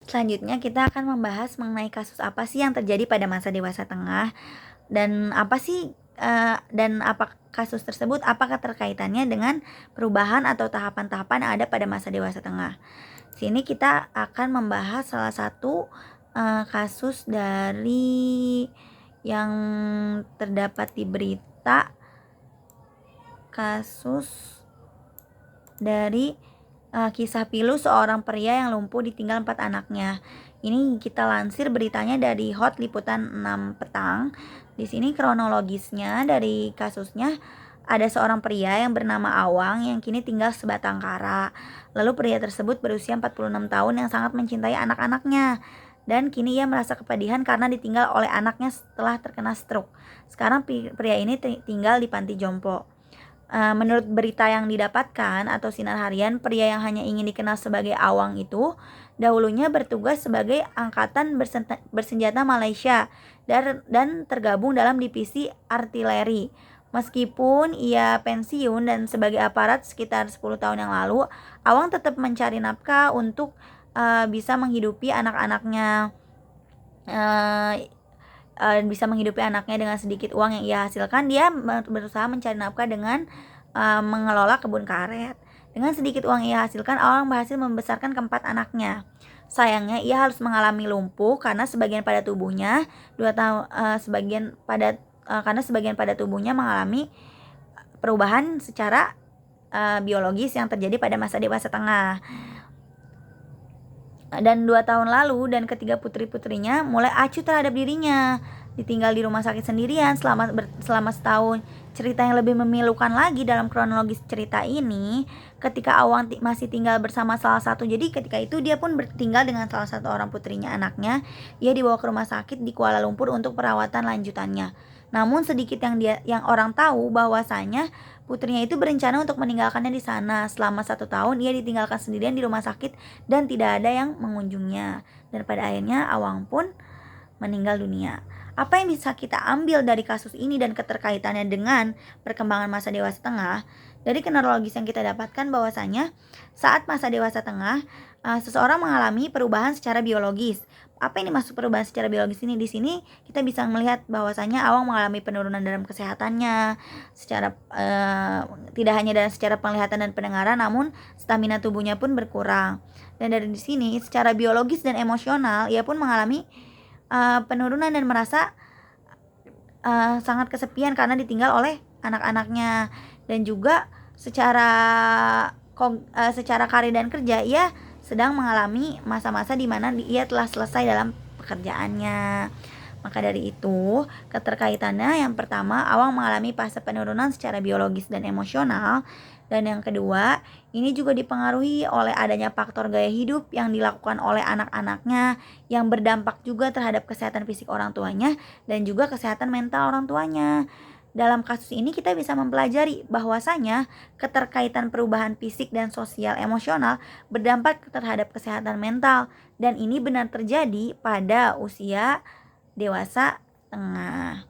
Selanjutnya kita akan membahas mengenai kasus apa sih yang terjadi pada masa dewasa tengah dan apa kasus tersebut, apakah terkaitannya dengan perubahan atau tahapan-tahapan yang ada pada masa dewasa tengah. Sini kita akan membahas salah satu kasus dari yang terdapat di berita, kasus dari kisah pilu seorang pria yang lumpuh ditinggal 4 anaknya. Ini kita lansir beritanya dari Hot Liputan 6 petang. Di sini kronologisnya dari kasusnya ada seorang pria yang bernama Awang yang kini tinggal sebatang kara. Lalu pria tersebut berusia 46 tahun yang sangat mencintai anak-anaknya. Dan kini ia merasa kepedihan karena ditinggal oleh anaknya setelah terkena stroke. Sekarang pria ini tinggal di panti jompo. Menurut berita yang didapatkan atau sinar harian, pria yang hanya ingin dikenal sebagai Awang itu dahulunya bertugas sebagai angkatan bersenjata Malaysia dan tergabung dalam divisi artileri. Meskipun ia pensiun dan sebagai aparat sekitar 10 tahun yang lalu, Awang tetap mencari nafkah untuk bisa menghidupi anak-anaknya. Bisa menghidupi anaknya dengan sedikit uang yang ia hasilkan. Dia berusaha mencari nafkah dengan mengelola kebun karet. Dengan sedikit uang yang ia hasilkan, Awang berhasil membesarkan keempat anaknya. Sayangnya ia harus mengalami lumpuh karena sebagian pada tubuhnya mengalami perubahan secara biologis yang terjadi pada masa dewasa tengah. Dan 2 tahun lalu dan ketiga putri-putrinya mulai acuh terhadap dirinya, ditinggal di rumah sakit sendirian selama setahun. Cerita yang lebih memilukan lagi dalam kronologis cerita ini, ketika Awang masih tinggal bersama salah satu, jadi ketika itu dia pun tinggal dengan salah satu orang putrinya, anaknya. Ia dibawa ke rumah sakit di Kuala Lumpur untuk perawatan lanjutannya. Namun sedikit yang orang tahu bahwasanya putrinya itu berencana untuk meninggalkannya di sana. Selama 1 tahun ia ditinggalkan sendirian di rumah sakit dan tidak ada yang mengunjungnya. Dan pada akhirnya Awang pun meninggal dunia. Apa yang bisa kita ambil dari kasus ini dan keterkaitannya dengan perkembangan masa dewasa tengah? Dari kronologis yang kita dapatkan bahwasanya saat masa dewasa tengah, seseorang mengalami perubahan secara biologis. Apa ini masuk perubahan secara biologis ini? Di sini kita bisa melihat bahwasanya Awang mengalami penurunan dalam kesehatannya, secara tidak hanya dari secara penglihatan dan pendengaran, namun stamina tubuhnya pun berkurang. Dan dari sini secara biologis dan emosional ia pun mengalami penurunan dan merasa sangat kesepian karena ditinggal oleh anak-anaknya. Dan juga secara karir dan kerja ia sedang mengalami masa-masa di mana ia telah selesai dalam pekerjaannya. Maka dari itu, keterkaitannya yang pertama, Awang mengalami fase penurunan secara biologis dan emosional. Dan yang kedua, ini juga dipengaruhi oleh adanya faktor gaya hidup yang dilakukan oleh anak-anaknya, yang berdampak juga terhadap kesehatan fisik orang tuanya dan juga kesehatan mental orang tuanya. Dalam kasus ini kita bisa mempelajari bahwasanya keterkaitan perubahan fisik dan sosial emosional berdampak terhadap kesehatan mental, dan ini benar terjadi pada usia dewasa tengah.